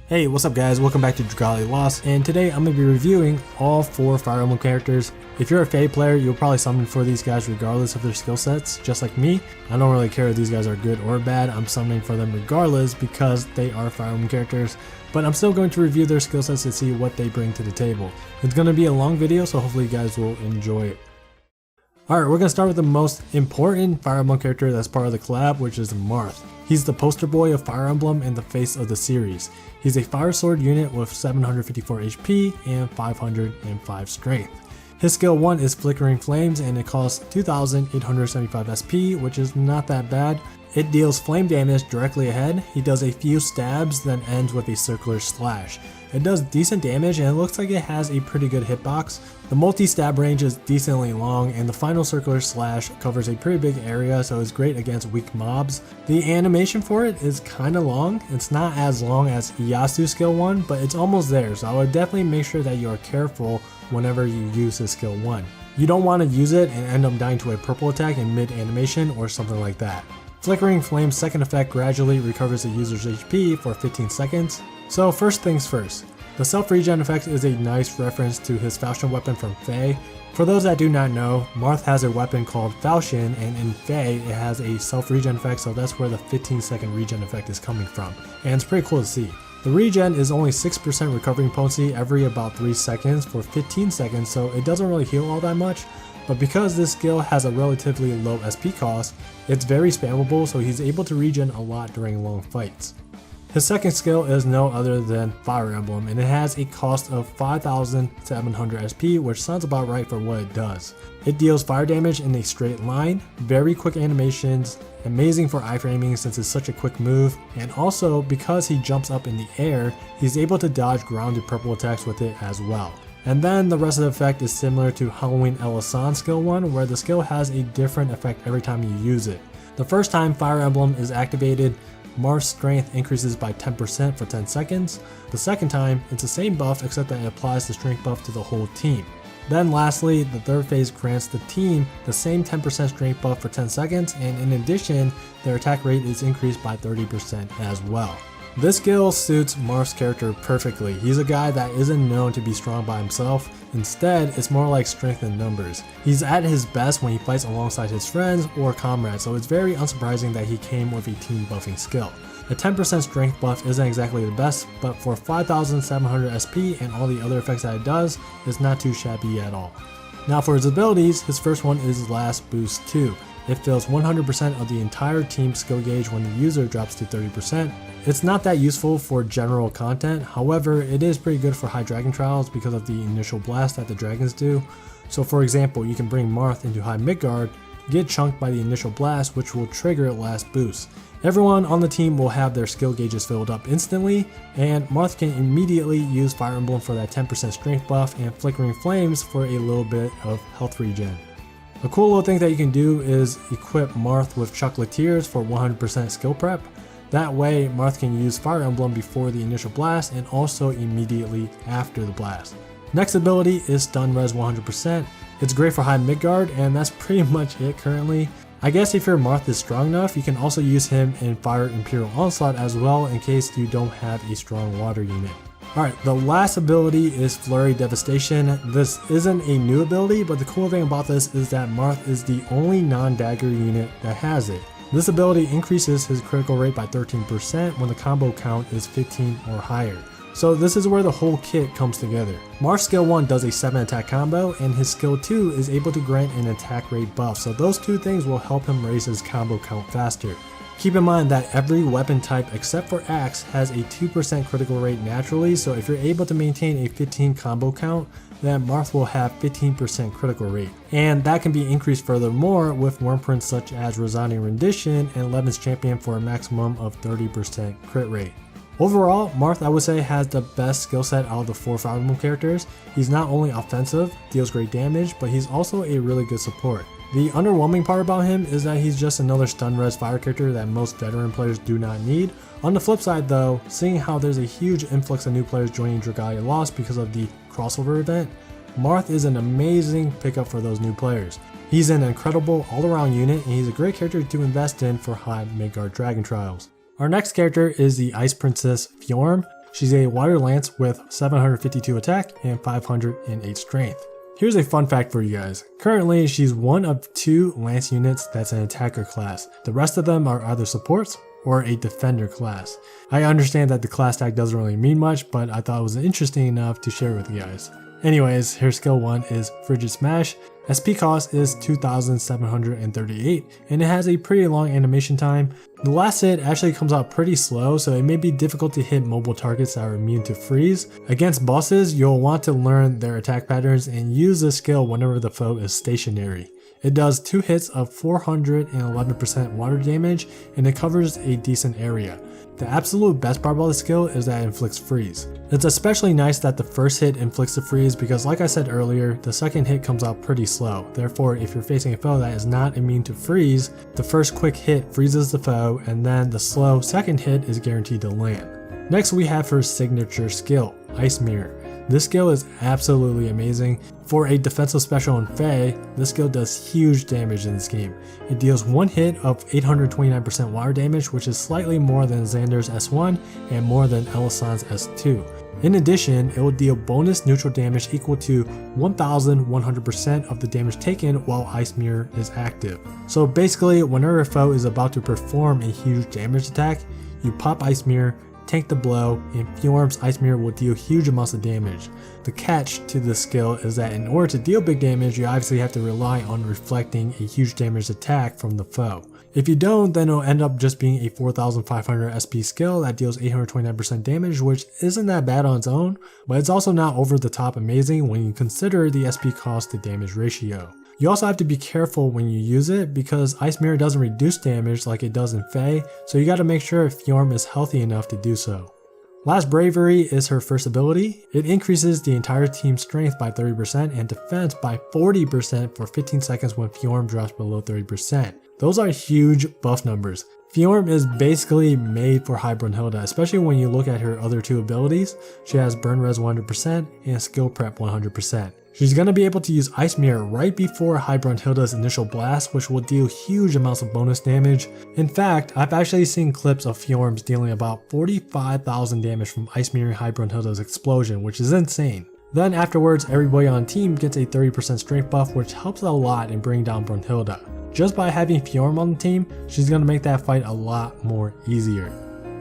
Hey, what's up guys, welcome back to Dragalia Lost, and today I'm going to be reviewing all 4 Fire Emblem characters. If you're a Fae player, you'll probably summon for these guys regardless of their skill sets, just like me. I don't really care if these guys are good or bad, I'm summoning for them regardless because they are Fire Emblem characters, but I'm still going to review their skill sets to see what they bring to the table. It's going to be a long video, so hopefully you guys will enjoy it. Alright, we're going to start with the most important Fire Emblem character that's part of the collab, which is Marth. He's the poster boy of Fire Emblem and the face of the series. He's a fire sword unit with 754 HP and 505 strength. His skill 1 is Flickering Flames and it costs 2875 SP, which is not that bad. It deals flame damage directly ahead. He does a few stabs, then ends with a circular slash. It does decent damage and it looks like it has a pretty good hitbox. The multi-stab range is decently long and the final circular slash covers a pretty big area, so it's great against weak mobs. The animation for it is kinda long. It's not as long as Iyasu's skill 1, but it's almost there, so I would definitely make sure that you are careful whenever you use his skill 1. You don't want to use it and end up dying to a purple attack in mid-animation or something like that. Flickering Flame's second effect gradually recovers the user's HP for 15 seconds. So first things first, the self-regen effect is a nice reference to his Falchion weapon from Fae. For those that do not know, Marth has a weapon called Falchion, and in Fae it has a self-regen effect, so that's where the 15-second regen effect is coming from, and it's pretty cool to see. The regen is only 6% recovering potency every about 3 seconds for 15 seconds, so it doesn't really heal all that much. But because this skill has a relatively low SP cost, it's very spammable, so he's able to regen a lot during long fights. His second skill is no other than Fire Emblem, and it has a cost of 5700 SP, which sounds about right for what it does. It deals fire damage in a straight line, very quick animations, amazing for iframing since it's such a quick move, and also because he jumps up in the air, he's able to dodge grounded purple attacks with it as well. And then the rest of the effect is similar to Halloween Elasan's skill 1, where the skill has a different effect every time you use it. The first time Fire Emblem is activated, Marth's strength increases by 10% for 10 seconds. The second time, it's the same buff except that it applies the strength buff to the whole team. Then lastly, the third phase grants the team the same 10% strength buff for 10 seconds, and in addition, their attack rate is increased by 30% as well. This skill suits Marth's character perfectly. He's a guy that isn't known to be strong by himself. Instead, it's more like strength in numbers. He's at his best when he fights alongside his friends or comrades, so it's very unsurprising that he came with a team buffing skill. The 10% strength buff isn't exactly the best, but for 5700 SP and all the other effects that it does, it's not too shabby at all. Now for his abilities, his first one is Last Boost 2. It fills 100% of the entire team's skill gauge when the user drops to 30%. It's not that useful for general content, however it is pretty good for high dragon trials because of the initial blast that the dragons do. So for example, you can bring Marth into high Midgard, get chunked by the initial blast which will trigger Last Boost. Everyone on the team will have their skill gauges filled up instantly, and Marth can immediately use Fire Emblem for that 10% strength buff and Flickering Flames for a little bit of health regen. A cool little thing that you can do is equip Marth with Chocolatiers for 100% skill prep. That way, Marth can use Fire Emblem before the initial blast and also immediately after the blast. Next ability is Stun Res 100%. It's great for high Midgard, and that's pretty much it currently. I guess if your Marth is strong enough, you can also use him in Fire Imperial Onslaught as well in case you don't have a strong water unit. Alright, the last ability is Flurry Devastation. This isn't a new ability, but the cool thing about this is that Marth is the only non-dagger unit that has it. This ability increases his critical rate by 13% when the combo count is 15 or higher. So this is where the whole kit comes together. Marth's skill 1 does a 7 attack combo, and his skill 2 is able to grant an attack rate buff, so those two things will help him raise his combo count faster. Keep in mind that every weapon type except for axe has a 2% critical rate naturally, so if you're able to maintain a 15 combo count, then Marth will have 15% critical rate. And that can be increased furthermore with wyrmprints such as Resounding Rendition and Levin's Champion for a maximum of 30% crit rate. Overall, Marth I would say has the best skill set out of the 4 Fire Emblem characters. He's not only offensive, deals great damage, but he's also a really good support. The underwhelming part about him is that he's just another stun res fire character that most veteran players do not need. On the flip side though, seeing how there's a huge influx of new players joining Dragalia Lost because of the crossover event, Marth is an amazing pickup for those new players. He's an incredible all-around unit and he's a great character to invest in for high Midgard Dragon Trials. Our next character is the Ice Princess Fjorm. She's a water lance with 752 attack and 508 strength. Here's a fun fact for you guys. Currently, she's one of 2 lance units that's an attacker class. The rest of them are either supports or a defender class. I understand that the class tag doesn't really mean much, but I thought it was interesting enough to share with you guys. Anyways, her skill 1 is Frigid Smash. SP cost is 2,738 and it has a pretty long animation time. The last hit actually comes out pretty slow, so it may be difficult to hit mobile targets that are immune to freeze. Against bosses, you'll want to learn their attack patterns and use this skill whenever the foe is stationary. It does 2 hits of 411% water damage and it covers a decent area. The absolute best part about the skill is that it inflicts freeze. It's especially nice that the first hit inflicts the freeze because like I said earlier, the second hit comes out pretty slow. Therefore, if you're facing a foe that is not immune to freeze, the first quick hit freezes the foe and then the slow second hit is guaranteed to land. Next we have her signature skill, Ice Mirror. This skill is absolutely amazing. For a defensive special in Fae, this skill does huge damage in this game. It deals 1 hit of 829% water damage, which is slightly more than Xander's S1 and more than Elisand's S2. In addition, it will deal bonus neutral damage equal to 1100% of the damage taken while Ice Mirror is active. So basically, whenever a foe is about to perform a huge damage attack, you pop Ice Mirror, tank the blow, and Fjorm's Ice Mirror will deal huge amounts of damage. The catch to this skill is that in order to deal big damage, you obviously have to rely on reflecting a huge damage attack from the foe. If you don't, then it'll end up just being a 4500 SP skill that deals 829% damage, which isn't that bad on its own, but it's also not over the top amazing when you consider the SP cost to damage ratio. You also have to be careful when you use it because Ice Mirror doesn't reduce damage like it does in Fae, so you gotta make sure Fjorm is healthy enough to do so. Last Bravery is her first ability. It increases the entire team's strength by 30% and defense by 40% for 15 seconds when Fjorm drops below 30%. Those are huge buff numbers. Fjorm is basically made for High Brunhilde, especially when you look at her other 2 abilities. She has Burn Res 100% and Skill Prep 100%. She's going to be able to use Ice Mirror right before High Brunhilde's initial blast, which will deal huge amounts of bonus damage. In fact, I've actually seen clips of Fjorm's dealing about 45,000 damage from Ice Mirroring High Brunhilde's explosion, which is insane. Then afterwards, everybody on the team gets a 30% strength buff, which helps a lot in bringing down Brunhilde. Just by having Fjorm on the team, she's going to make that fight a lot more easier.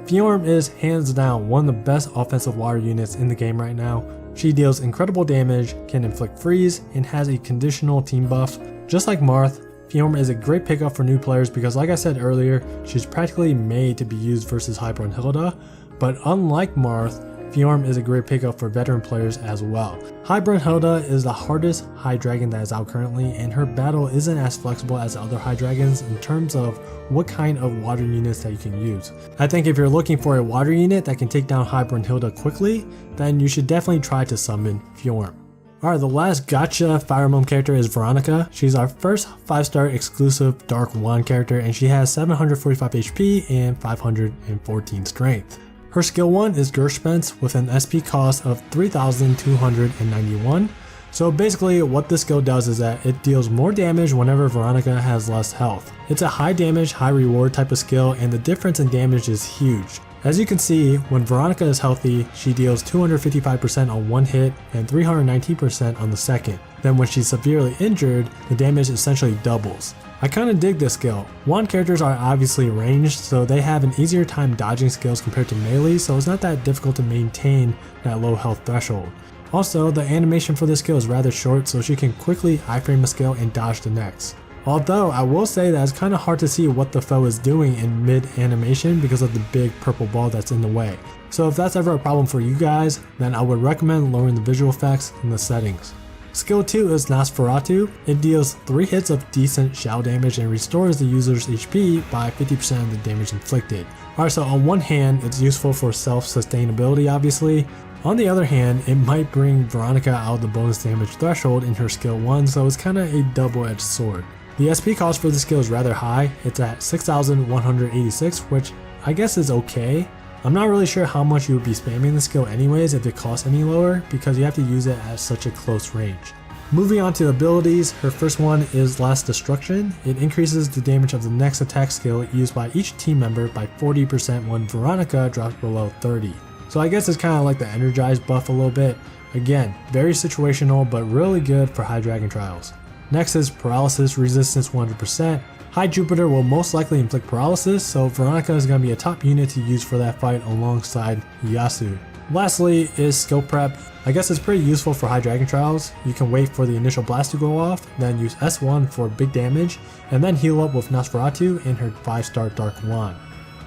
Fjorm is hands down one of the best offensive water units in the game right now. She deals incredible damage, can inflict freeze, and has a conditional team buff. Just like Marth, Fjorm is a great pickup for new players because like I said earlier, she's practically made to be used versus High Brunhilde, but unlike Marth, Fjorm is a great pickup for veteran players as well. High Brunhilde is the hardest High Dragon that is out currently, and her battle isn't as flexible as other High Dragons in terms of what kind of water units that you can use. I think if you're looking for a water unit that can take down High Brunhilde quickly, then you should definitely try to summon Fjorm. Alright, the last gotcha Fire Emblem character is Veronica. She's our first 5-star exclusive Dark Wand character, and she has 745 HP and 514 strength. Her skill 1 is Gershpence with an SP cost of 3,291. So basically what this skill does is that it deals more damage whenever Veronica has less health. It's a high damage, high reward type of skill, and the difference in damage is huge. As you can see, when Veronica is healthy, she deals 255% on one hit and 319% on the second. Then when she's severely injured, the damage essentially doubles. I kinda dig this skill. Wand characters are obviously ranged, so they have an easier time dodging skills compared to melee, so it's not that difficult to maintain that low health threshold. Also, the animation for this skill is rather short, so she can quickly iframe a skill and dodge the next. Although, I will say that it's kinda hard to see what the foe is doing in mid-animation because of the big purple ball that's in the way. So if that's ever a problem for you guys, then I would recommend lowering the visual effects in the settings. Skill 2 is Nosferatu. It deals 3 hits of decent shell damage and restores the user's HP by 50% of the damage inflicted. Alright, so on one hand, it's useful for self-sustainability obviously. On the other hand, it might bring Veronica out of the bonus damage threshold in her skill 1, so it's kinda a double-edged sword. The SP cost for this skill is rather high. It's at 6,186, which I guess is okay. I'm not really sure how much you would be spamming the skill anyways if it costs any lower, because you have to use it at such a close range. Moving on to abilities, her first one is Last Destruction. It increases the damage of the next attack skill used by each team member by 40% when Veronica drops below 30. So I guess it's kind of like the energized buff a little bit. Again, very situational but really good for high dragon trials. Next is paralysis resistance 100%. High Jupiter will most likely inflict paralysis, so Veronica is going to be a top unit to use for that fight alongside Yasu. Lastly is skill prep. I guess it's pretty useful for high dragon trials. You can wait for the initial blast to go off, then use S1 for big damage, and then heal up with Nosferatu and her 5-star Dark Wand.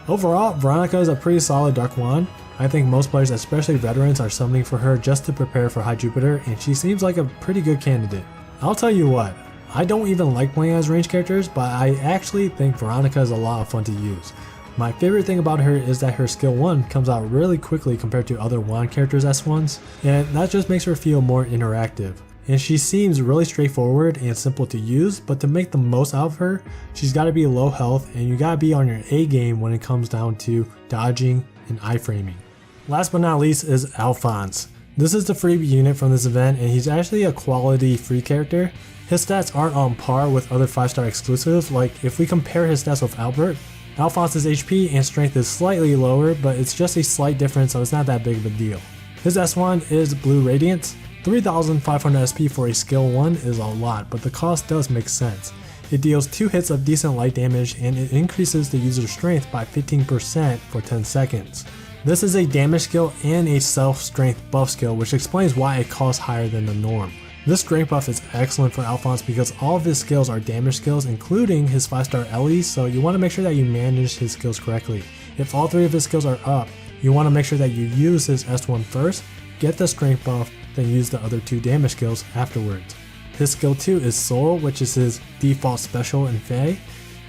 Overall, Veronica is a pretty solid Dark Wand. I think most players, especially veterans, are summoning for her just to prepare for High Jupiter, and she seems like a pretty good candidate. I'll tell you what, I don't even like playing as ranged characters, but I actually think Veronica is a lot of fun to use. My favorite thing about her is that her skill 1 comes out really quickly compared to other wand characters' S1s, and that just makes her feel more interactive. And she seems really straightforward and simple to use, but to make the most out of her, she's got to be low health and you got to be on your A game when it comes down to dodging and iframing. Last but not least is Alfonse. This is the free unit from this event, and he's actually a quality free character. His stats aren't on par with other 5-star exclusives. Like if we compare his stats with Albert, Alfonse's HP and strength is slightly lower, but it's just a slight difference, so it's not that big of a deal. His S1 is Blue Radiance. 3,500 SP for a skill 1 is a lot, but the cost does make sense. It deals 2 hits of decent light damage and it increases the user's strength by 15% for 10 seconds. This is a damage skill and a self-strength buff skill, which explains why it costs higher than the norm. This strength buff is excellent for Alfonse because all of his skills are damage skills, including his 5-star Ellie, so you want to make sure that you manage his skills correctly. If all 3 of his skills are up, you want to make sure that you use his S1 first, get the strength buff, then use the other 2 damage skills afterwards. His skill 2 is Soul, which is his default special in Fae.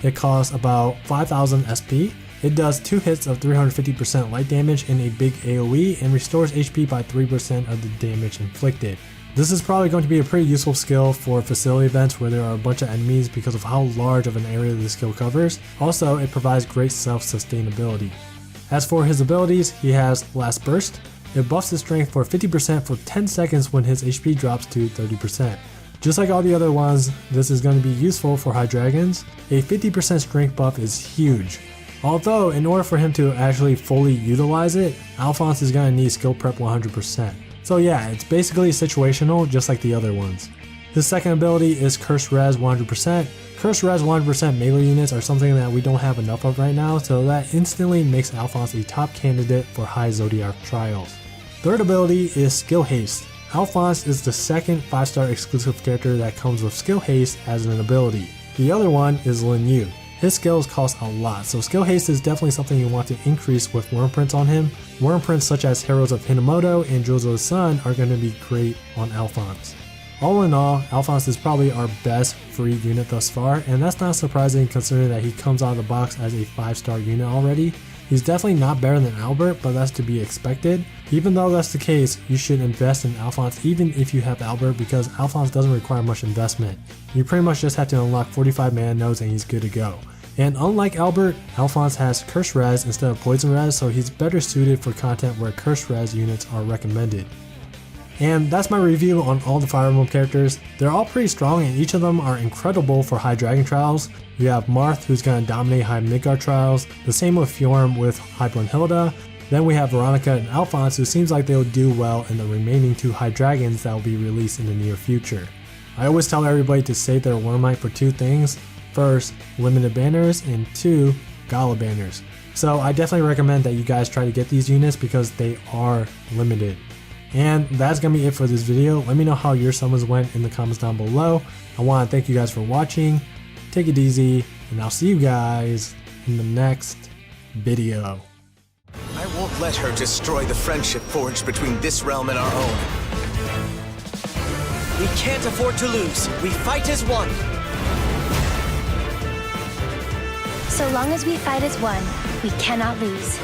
It costs about 5,000 SP. It does 2 hits of 350% light damage and a big AoE and restores HP by 3% of the damage inflicted. This is probably going to be a pretty useful skill for facility events where there are a bunch of enemies because of how large of an area the skill covers. Also, it provides great self-sustainability. As for his abilities, he has Last Burst. It buffs his strength for 50% for 10 seconds when his HP drops to 30%. Just like all the other ones, this is going to be useful for high dragons. A 50% strength buff is huge. Although, in order for him to actually fully utilize it, Alfonse is going to need skill prep 100%. So yeah, it's basically situational just like the other ones. His second ability is Curse Res 100%. Curse Res 100% melee units are something that we don't have enough of right now, so that instantly makes Alfonse a top candidate for high Zodiac trials. Third ability is Skill Haste. Alfonse is the second 5-star exclusive character that comes with Skill Haste as an ability. The other one is Lin Yu. His skills cost a lot, so Skill Haste is definitely something you want to increase with worm prints on him. Worm prints such as Heroes of Hinamoto and Jozo's Son are going to be great on Alfonse. All in all, Alfonse is probably our best free unit thus far, and that's not surprising considering that he comes out of the box as a 5-star unit already. He's definitely not better than Albert, but that's to be expected. Even though that's the case, you should invest in Alfonse even if you have Albert because Alfonse doesn't require much investment. You pretty much just have to unlock 45 mana nodes and he's good to go. And unlike Albert, Alfonse has Curse Res instead of Poison Res, so he's better suited for content where Curse Res units are recommended. And that's my review on all the Fire Emblem characters. They're all pretty strong and each of them are incredible for high dragon trials. You have Marth, who's going to dominate high Midgard trials, the same with Fjorm with high Brunhilde. Then we have Veronica and Alfonse, who seems like they'll do well in the remaining 2 high dragons that will be released in the near future. I always tell everybody to save their Wormite for 2 things. First, limited banners, and 2, gala banners. So I definitely recommend that you guys try to get these units because they are limited. And that's gonna be it for this video. Let me know how your summons went in the comments down below. I want to thank you guys for watching. Take it easy, and I'll see you guys in the next video. I won't let her destroy the friendship forged between this realm and our own. We can't afford to lose. We fight as one. So long as we fight as one, we cannot lose.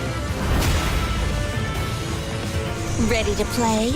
Ready to play?